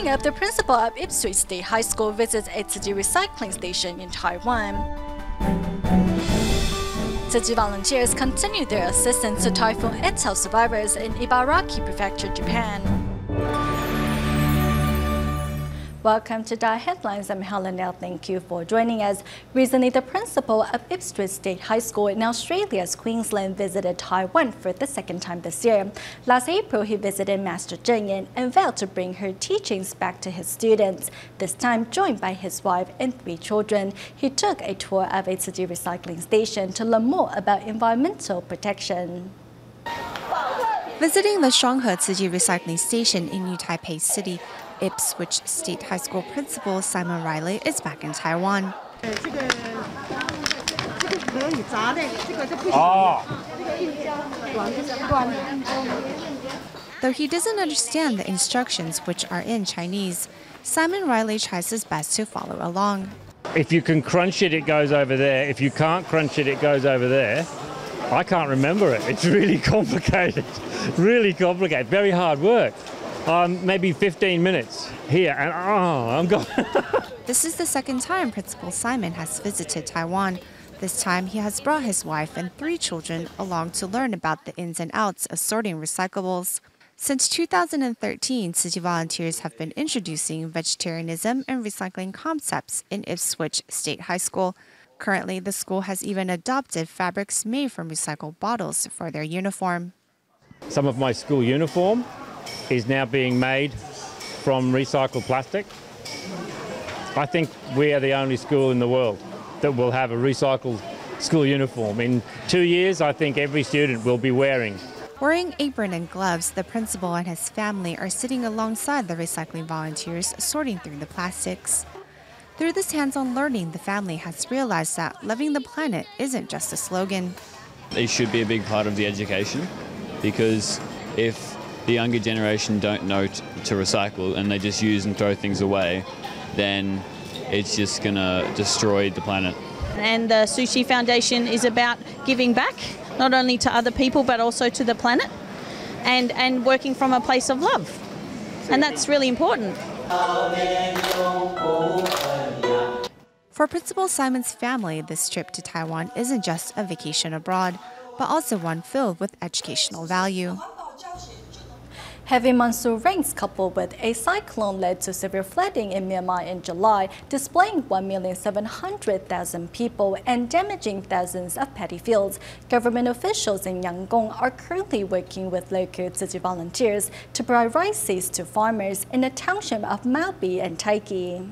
Coming up, the principal of Ipswich State High School visits a Tzu Chi recycling station in Taiwan. Tzu Chi volunteers continue their assistance to Typhoon E-tau survivors in Ibaraki Prefecture, Japan. Welcome to DaAi Headlines. I'm Helen. Liao. Thank you for joining us. Recently, the principal of Ipswich State High School in Australia's Queensland visited Taiwan for the second time this year. Last April, he visited Master Zheng Yan and vowed to bring her teachings back to his students. This time, joined by his wife and 3 children, he took a tour of a Tzu Chi recycling station to learn more about environmental protection. Visiting the Shuanghe Tzu Chi recycling station in New Taipei City, Ipswich State High School principal Simon Riley is back in Taiwan. Though he doesn't understand the instructions, which are in Chinese, Simon Riley tries his best to follow along. If you can crunch it, it goes over there. If you can't crunch it, it goes over there. I can't remember it. It's really complicated. Really complicated. Very hard work. Maybe 15 minutes here, and I'm gone. This is the second time Principal Simon has visited Taiwan. This time, he has brought his wife and 3 children along to learn about the ins and outs of sorting recyclables. Since 2013, Tzu Chi volunteers have been introducing vegetarianism and recycling concepts in Ipswich State High School. Currently, the school has even adopted fabrics made from recycled bottles for their uniform. Some of my school uniform is now being made from recycled plastic. I think we are the only school in the world that will have a recycled school uniform. In 2 years, I think every student will be wearing. Wearing apron and gloves, the principal and his family are sitting alongside the recycling volunteers, sorting through the plastics. Through this hands-on learning, the family has realized that loving the planet isn't just a slogan. It should be a big part of the education, because if the younger generation don't know to recycle and they just use and throw things away, then it's just going to destroy the planet. And the Tzu Chi Foundation is about giving back, not only to other people but also to the planet, and working from a place of love. And that's really important. For Principal Simon's family, this trip to Taiwan isn't just a vacation abroad, but also one filled with educational value. Heavy monsoon rains coupled with a cyclone led to severe flooding in Myanmar in July, displacing 1,700,000 people and damaging thousands of paddy fields. Government officials in Yangon are currently working with local Tzu Chi volunteers to provide rice seeds to farmers in the township of Maobi and Taiki.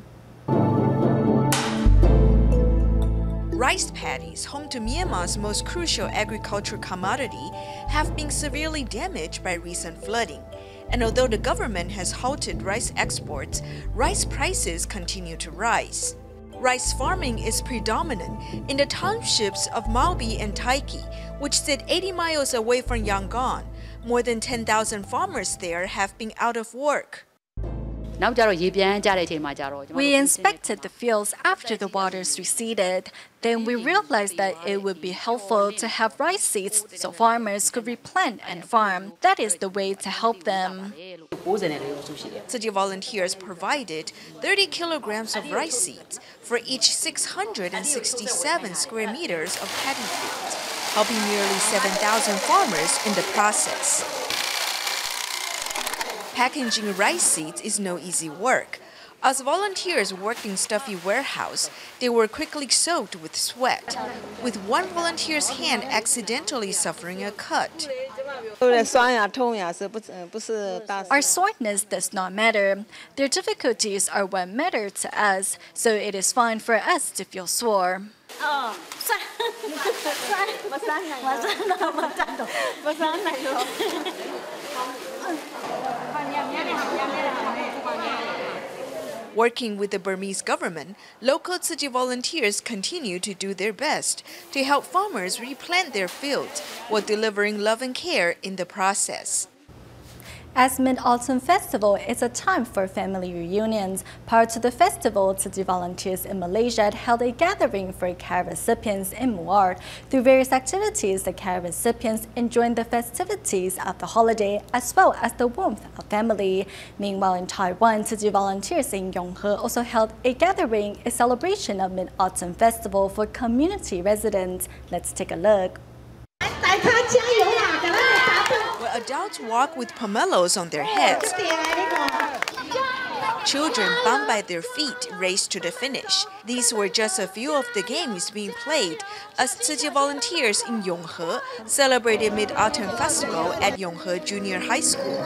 Rice paddies, home to Myanmar's most crucial agricultural commodity, have been severely damaged by recent flooding. And although the government has halted rice exports, rice prices continue to rise. Rice farming is predominant in the townships of Maobi and Taiki, which sit 80 miles away from Yangon. More than 10,000 farmers there have been out of work. We inspected the fields after the waters receded. Then we realized that it would be helpful to have rice seeds so farmers could replant and farm. That is the way to help them. Tzu Chi volunteers provided 30 kilograms of rice seeds for each 667 square meters of paddy fields, helping nearly 7,000 farmers in the process. Packaging rice seeds is no easy work. As volunteers worked in stuffy warehouse, they were quickly soaked with sweat, with one volunteer's hand accidentally suffering a cut. Our soreness does not matter. Their difficulties are what matter to us, so it is fine for us to feel sore. Working with the Burmese government, local Tzu Chi volunteers continue to do their best to help farmers replant their fields while delivering love and care in the process. As Mid-Autumn Festival is a time for family reunions, prior to the festival, Tzu Chi volunteers in Malaysia had held a gathering for CARE recipients in Muar. Through various activities, the CARE recipients enjoyed the festivities of the holiday as well as the warmth of family. Meanwhile, in Taiwan, Tzu Chi volunteers in Yonghe also held a gathering, a celebration of Mid-Autumn Festival for community residents. Let's take a look. Where adults walk with pomelos on their heads. Children bound by their feet race to the finish. These were just a few of the games being played as Tzu Chi volunteers in Yonghe celebrated Mid-Autumn Festival at Yonghe Junior High School.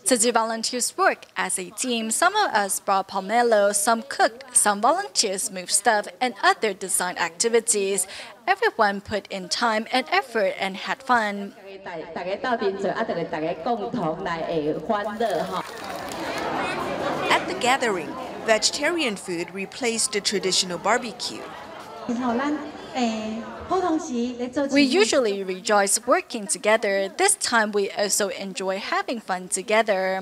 Tzu Chi volunteers work as a team. Some of us brought pomelos, some cooked, some volunteers moved stuff, and other design activities. Everyone put in time and effort and had fun. At the gathering, vegetarian food replaced the traditional barbecue. We usually rejoice working together. This time we also enjoy having fun together.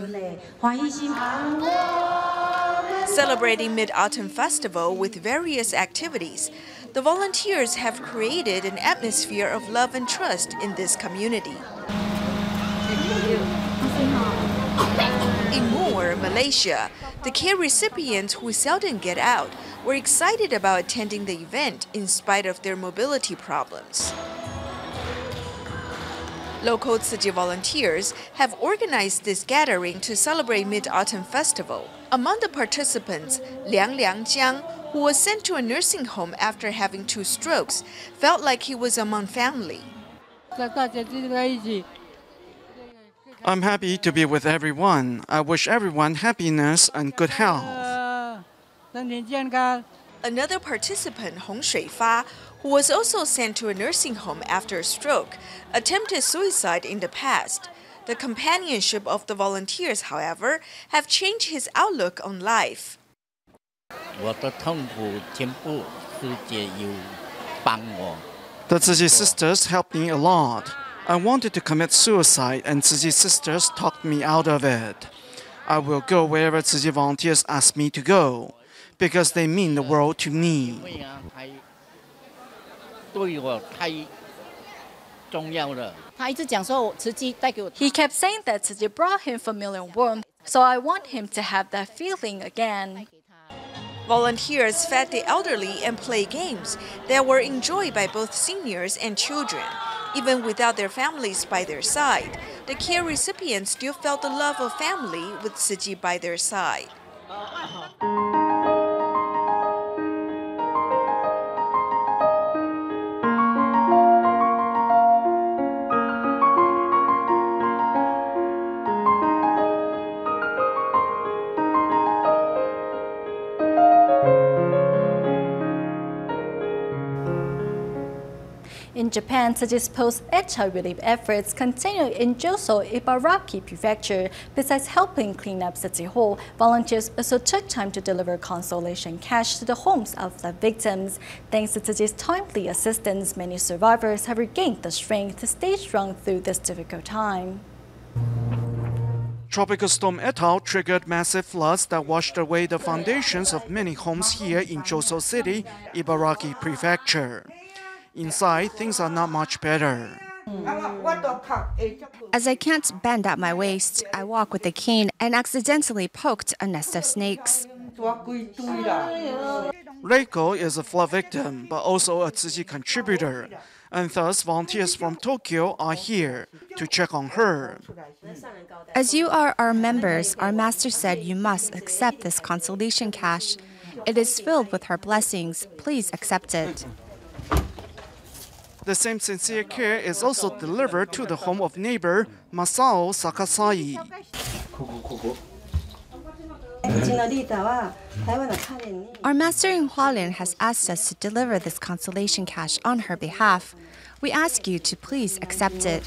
Celebrating Mid-Autumn Festival with various activities, the volunteers have created an atmosphere of love and trust in this community. In Muar, Malaysia, the CARE recipients who seldom get out were excited about attending the event in spite of their mobility problems. Local Tzu Chi volunteers have organized this gathering to celebrate Mid-Autumn Festival. Among the participants, Liang Jiang, who was sent to a nursing home after having 2 strokes, felt like he was among family. I'm happy to be with everyone. I wish everyone happiness and good health. Another participant, Hong Shuifa, who was also sent to a nursing home after a stroke, attempted suicide in the past. The companionship of the volunteers, however, have changed his outlook on life. The Tzu Chi sisters helped me a lot. I wanted to commit suicide and Tzu Chi sisters talked me out of it. I will go wherever Tzu Chi volunteers ask me to go, because they mean the world to me. He kept saying that Tzu Chi brought him familiar warmth, so I want him to have that feeling again. Volunteers fed the elderly and played games that were enjoyed by both seniors and children. Even without their families by their side, the CARE recipients still felt the love of family with Tzu Chi by their side. In Japan, Tzu Chi's post-Echa relief efforts continue in Joso, Ibaraki Prefecture. Besides helping clean up City Hall, volunteers also took time to deliver consolation cash to the homes of the victims. Thanks to Tzu Chi's timely assistance, many survivors have regained the strength to stay strong through this difficult time. Tropical storm Etal triggered massive floods that washed away the foundations of many homes here in Joso City, Ibaraki Prefecture. Inside, things are not much better. As I can't bend at my waist, I walk with a cane and accidentally poked a nest of snakes. Reiko is a flood victim, but also a Tzu Chi contributor, and thus volunteers from Tokyo are here to check on her. As you are our members, our master said you must accept this consolation cash. It is filled with her blessings. Please accept it. The same sincere care is also delivered to the home of neighbor Masao Sakasai. Our master in Hualien has asked us to deliver this consolation cash on her behalf. We ask you to please accept it.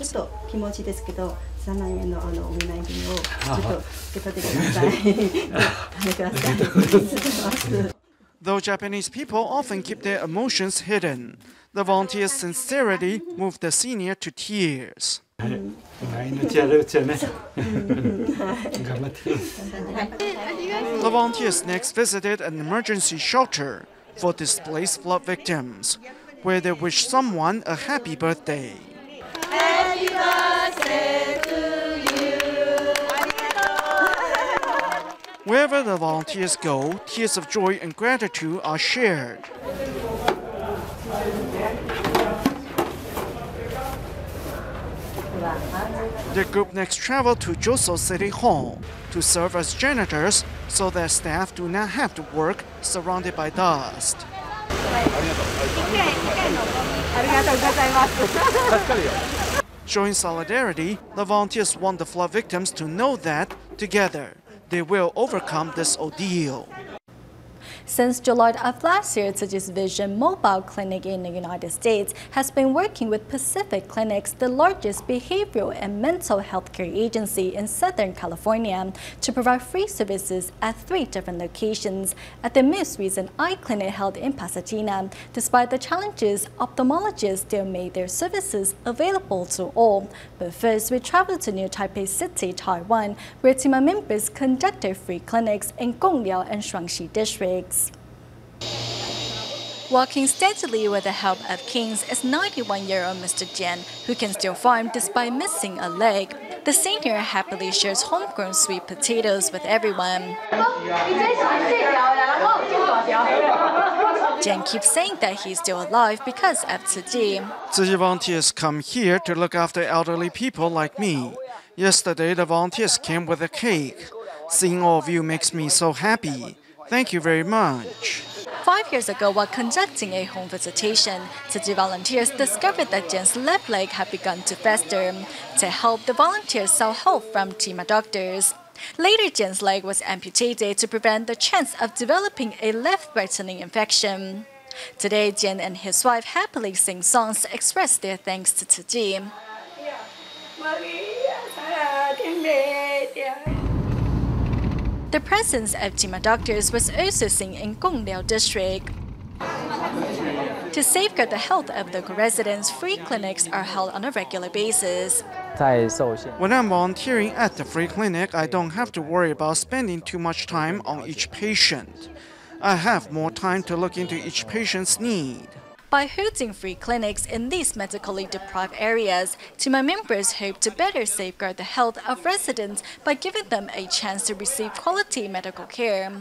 Though Japanese people often keep their emotions hidden, the volunteers' sincerity moved the senior to tears. The volunteers next visited an emergency shelter for displaced flood victims, where they wished someone a happy birthday. Happy birthday to you. Wherever the volunteers go, tears of joy and gratitude are shared. The group next traveled to Joso City Hall to serve as janitors so that staff do not have to work surrounded by dust. Showing solidarity, the volunteers want the flood victims to know that, together, they will overcome this ordeal. Since July of last year, Tzu Chi's Vision Mobile Clinic in the United States has been working with Pacific Clinics, the largest behavioral and mental health care agency in Southern California, to provide free services at 3 different locations. At the most recent eye clinic held in Pasadena, despite the challenges, ophthalmologists still made their services available to all. But first, we traveled to New Taipei City, Taiwan, where team members conducted free clinics in Liao and Shuangxi districts. Walking steadily with the help of canes is 91-year-old Mr. Jian, who can still farm despite missing a leg. The senior happily shares homegrown sweet potatoes with everyone. Jian keeps saying that he's still alive because of Tzu Chi. Tzu Chi volunteers come here to look after elderly people like me. Yesterday, the volunteers came with a cake. Seeing all of you makes me so happy. Thank you very much. 5 years ago, while conducting a home visitation, Tzu Chi volunteers discovered that Jian's left leg had begun to fester. To help, the volunteers sought help from team doctors. Later, Jian's leg was amputated to prevent the chance of developing a life-threatening infection. Today, Jian and his wife happily sing songs to express their thanks to Tzu Chi. The presence of team doctors was also seen in Liao district. To safeguard the health of local residents, free clinics are held on a regular basis. When I'm volunteering at the free clinic, I don't have to worry about spending too much time on each patient. I have more time to look into each patient's need. By holding free clinics in these medically deprived areas, team members hope to better safeguard the health of residents by giving them a chance to receive quality medical care.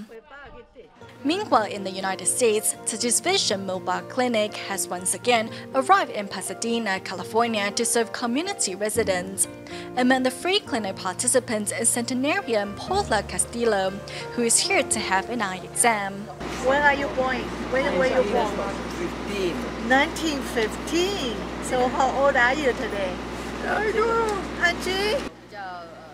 Meanwhile, in the United States, Tzu Chi's Vision Mobile Clinic has once again arrived in Pasadena, California to serve community residents. Among the free clinic participants is centenarian Paula Castillo, who is here to have an eye exam. When are you born? When were you born? 1915. So how old are you today? Angie?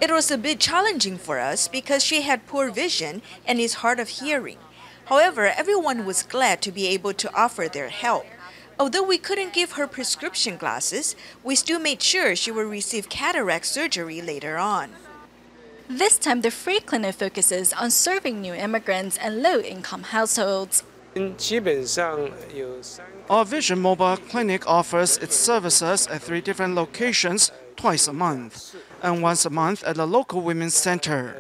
It was a bit challenging for us because she had poor vision and is hard of hearing. However, everyone was glad to be able to offer their help. Although we couldn't give her prescription glasses, we still made sure she would receive cataract surgery later on. This time, the free clinic focuses on serving new immigrants and low-income households. Our Vision Mobile Clinic offers its services at 3 different locations twice a month, and once a month at the local women's center.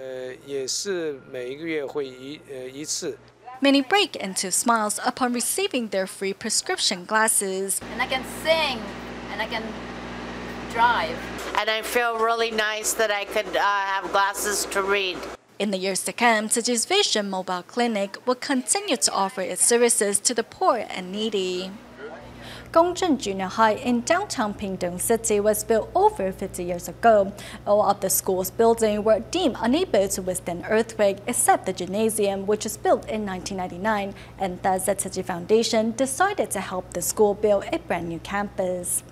Many break into smiles upon receiving their free prescription glasses. And I can sing, and I can drive. And I feel really nice that I could have glasses to read. In the years to come, Tzu Chi's Vision Mobile Clinic will continue to offer its services to the poor and needy. Gongzhen Junior High in downtown Pingtung City was built over 50 years ago. All of the school's buildings were deemed unable to withstand earthquake except the gymnasium, which was built in 1999, and thus the Tzu Chi Foundation decided to help the school build a brand new campus.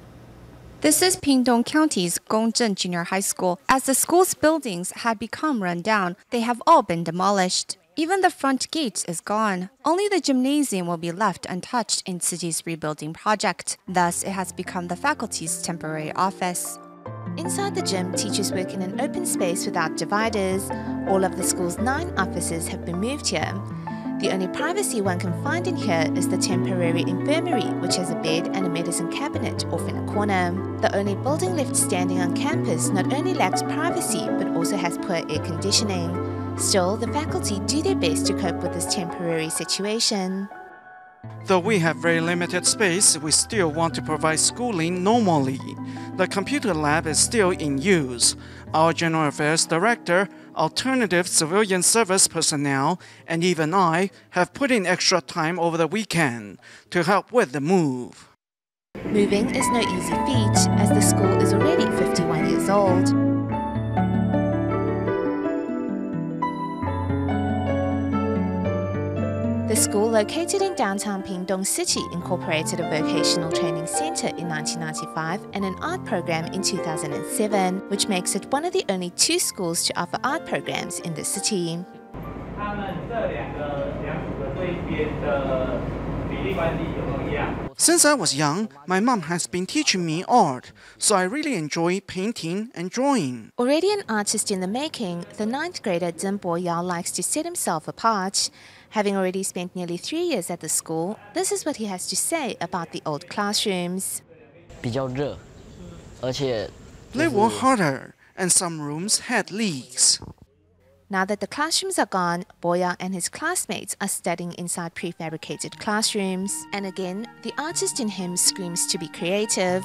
This is Pingtung County's Gongzhen Junior High School. As the school's buildings had become run down, they have all been demolished. Even the front gate is gone. Only the gymnasium will be left untouched in Tzu Chi's rebuilding project. Thus, it has become the faculty's temporary office. Inside the gym, teachers work in an open space without dividers. All of the school's 9 offices have been moved here. The only privacy one can find in here is the temporary infirmary, which has a bed and a medicine cabinet off in a corner. The only building left standing on campus not only lacks privacy but also has poor air conditioning. Still, the faculty do their best to cope with this temporary situation. Though we have very limited space, we still want to provide schooling normally. The computer lab is still in use. Our General Affairs Director, alternative civilian service personnel, and even I have put in extra time over the weekend to help with the move. Moving is no easy feat, as the school is already 51 years old. The school, located in downtown屏东City, incorporated a vocational training center in 1995 and an art program in 2007, which makes it one of the only 2 schools to offer art programs in the city. Since I was young, my mom has been teaching me art, so I really enjoy painting and drawing. Already an artist in the making, the 9th grader Liao likes to set himself apart. Having already spent nearly 3 years at the school, this is what he has to say about the old classrooms. They were harder, and some rooms had leaks. Now that the classrooms are gone, Boya and his classmates are studying inside prefabricated classrooms. And again, the artist in him screams to be creative.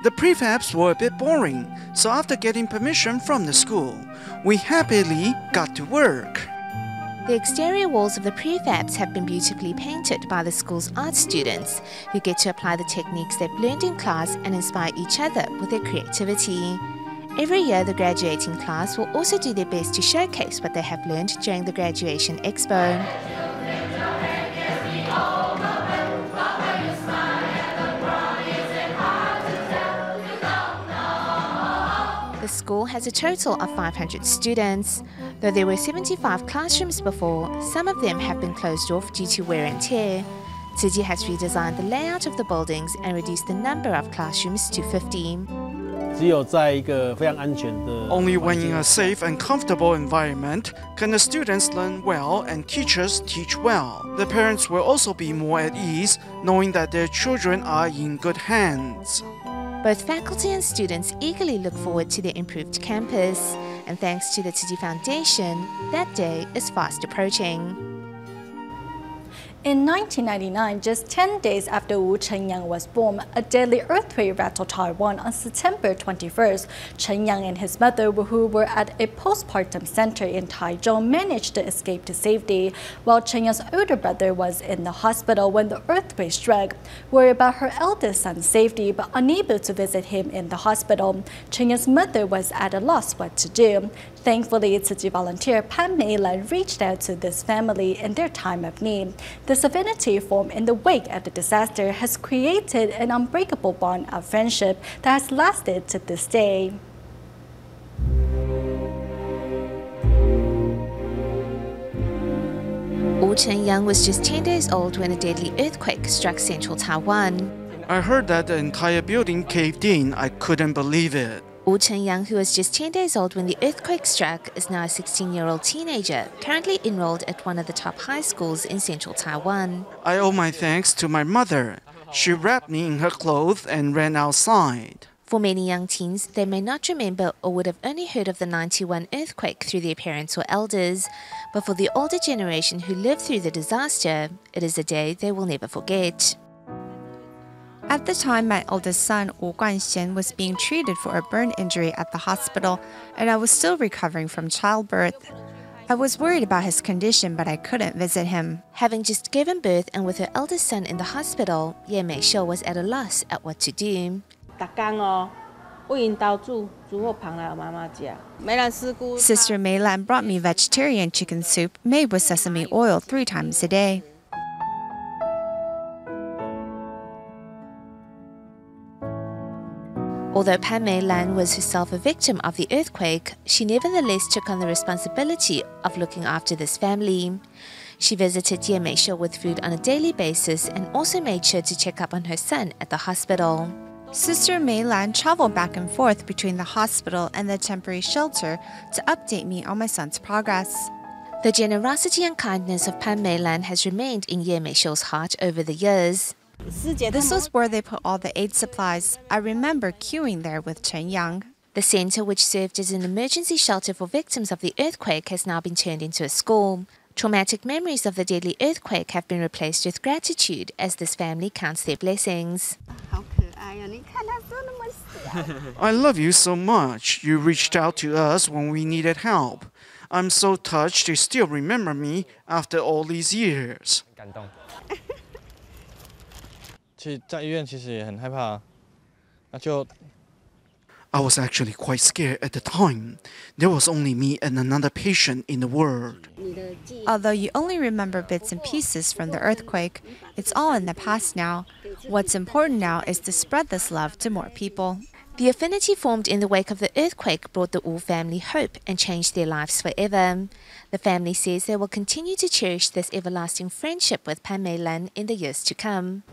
The prefabs were a bit boring, so after getting permission from the school, we happily got to work. The exterior walls of the prefabs have been beautifully painted by the school's art students, who get to apply the techniques they've learned in class and inspire each other with their creativity. Every year, the graduating class will also do their best to showcase what they have learned during the graduation expo. The school has a total of 500 students. Though there were 75 classrooms before, some of them have been closed off due to wear and tear. Tzu Chi has redesigned the layout of the buildings and reduced the number of classrooms to 50. Only when in a safe and comfortable environment can the students learn well and teachers teach well. The parents will also be more at ease knowing that their children are in good hands. Both faculty and students eagerly look forward to their improved campus, and thanks to the Tzu Chi Foundation, that day is fast approaching. In 1999, just 10 days after Wu Chenyang was born, a deadly earthquake rattled Taiwan on September 21st. Chenyang and his mother, who were at a postpartum center in Taichung, managed to escape to safety, while Chenyang's older brother was in the hospital when the earthquake struck. Worried about her eldest son's safety but unable to visit him in the hospital, Chenyang's mother was at a loss what to do. Thankfully, Tzu Chi volunteer Pan Mei-lan reached out to this family in their time of need. This affinity formed in the wake of the disaster has created an unbreakable bond of friendship that has lasted to this day. Wu Chenyang was just 10 days old when a deadly earthquake struck central Taiwan. I heard that the entire building caved in. I couldn't believe it. Wu Chenyang, who was just 10 days old when the earthquake struck, is now a 16-year-old teenager, currently enrolled at one of the top high schools in central Taiwan. I owe my thanks to my mother. She wrapped me in her clothes and ran outside. For many young teens, they may not remember or would have only heard of the 91 earthquake through their parents or elders. But for the older generation who lived through the disaster, it is a day they will never forget. At the time, my eldest son, Wu Guanxian, was being treated for a burn injury at the hospital, and I was still recovering from childbirth. I was worried about his condition, but I couldn't visit him. Having just given birth and with her eldest son in the hospital, Ye Mei-shou was at a loss at what to do. Sister Mei-lan brought me vegetarian chicken soup made with sesame oil 3 times a day. Although Pan Mei-lan was herself a victim of the earthquake, she nevertheless took on the responsibility of looking after this family. She visited Ye Mei-shou with food on a daily basis and also made sure to check up on her son at the hospital. Sister Mei-lan traveled back and forth between the hospital and the temporary shelter to update me on my son's progress. The generosity and kindness of Pan Meilan has remained in Ye Meishiu's heart over the years. This was where they put all the aid supplies. I remember queuing there with Chen Yang. The center, which served as an emergency shelter for victims of the earthquake, has now been turned into a school. Traumatic memories of the deadly earthquake have been replaced with gratitude as this family counts their blessings. I love you so much. You reached out to us when we needed help. I'm so touched you still remember me after all these years. 在医院其实也很害怕，那就 I was actually quite scared at the time. There was only me and another patient in the ward. Although you only remember bits and pieces from the earthquake, it's all in the past now. What's important now is to spread this love to more people. The affinity formed in the wake of the earthquake brought the Wu family hope and changed their lives forever. The family says they will continue to cherish this everlasting friendship with Pan Meilan in the years to come.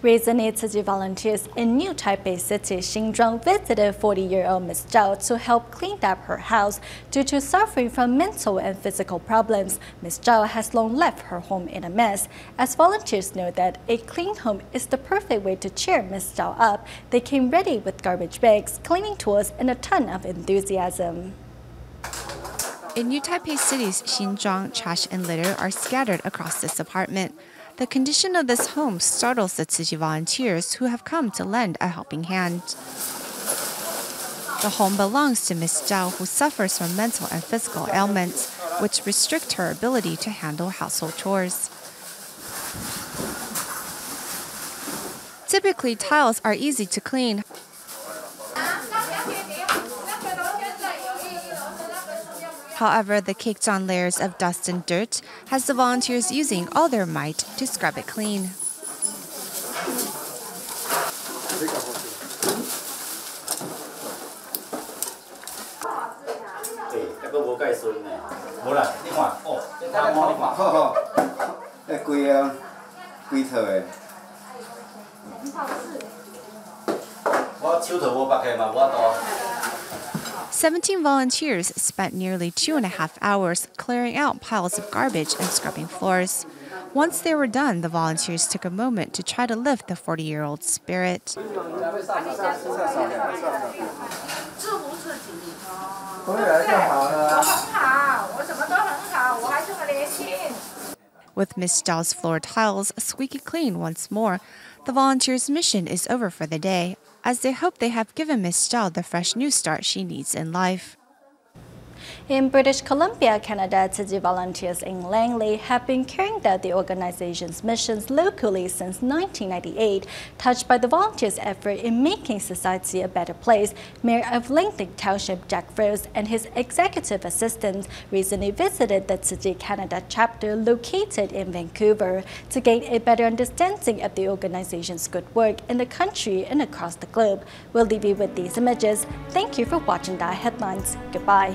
Recently, Tzu Chi volunteers in New Taipei City, Xinzhuang, visited 40-year-old Ms. Zhao to help clean up her house due to suffering from mental and physical problems. Ms. Zhao has long left her home in a mess. As volunteers know that a clean home is the perfect way to cheer Ms. Zhao up, they came ready with garbage bags, cleaning tools, and a ton of enthusiasm. In New Taipei City's Xinzhuang, trash and litter are scattered across this apartment. The condition of this home startles the Tzu Chi volunteers who have come to lend a helping hand. The home belongs to Ms. Zhao, who suffers from mental and physical ailments, which restrict her ability to handle household chores. Typically, tiles are easy to clean. However, the caked-on layers of dust and dirt has the volunteers using all their might to scrub it clean. "17 volunteers spent nearly 2.5 hours clearing out piles of garbage and scrubbing floors. Once they were done, the volunteers took a moment to try to lift the 40-year-old's spirit. With Ms. Zhao's floor tiles squeaky clean once more, the volunteers' mission is over for the day, as they hope they have given Ms. Zhao the fresh new start she needs in life. In British Columbia, Canada, Tzu Chi volunteers in Langley have been carrying out the organization's missions locally since 1998. Touched by the volunteers' effort in making society a better place, Mayor of Langley Township Jack Rose and his executive assistants recently visited the Tzu Chi Canada chapter located in Vancouver to gain a better understanding of the organization's good work in the country and across the globe. We'll leave you with these images. Thank you for watching DaAi Headlines. Goodbye.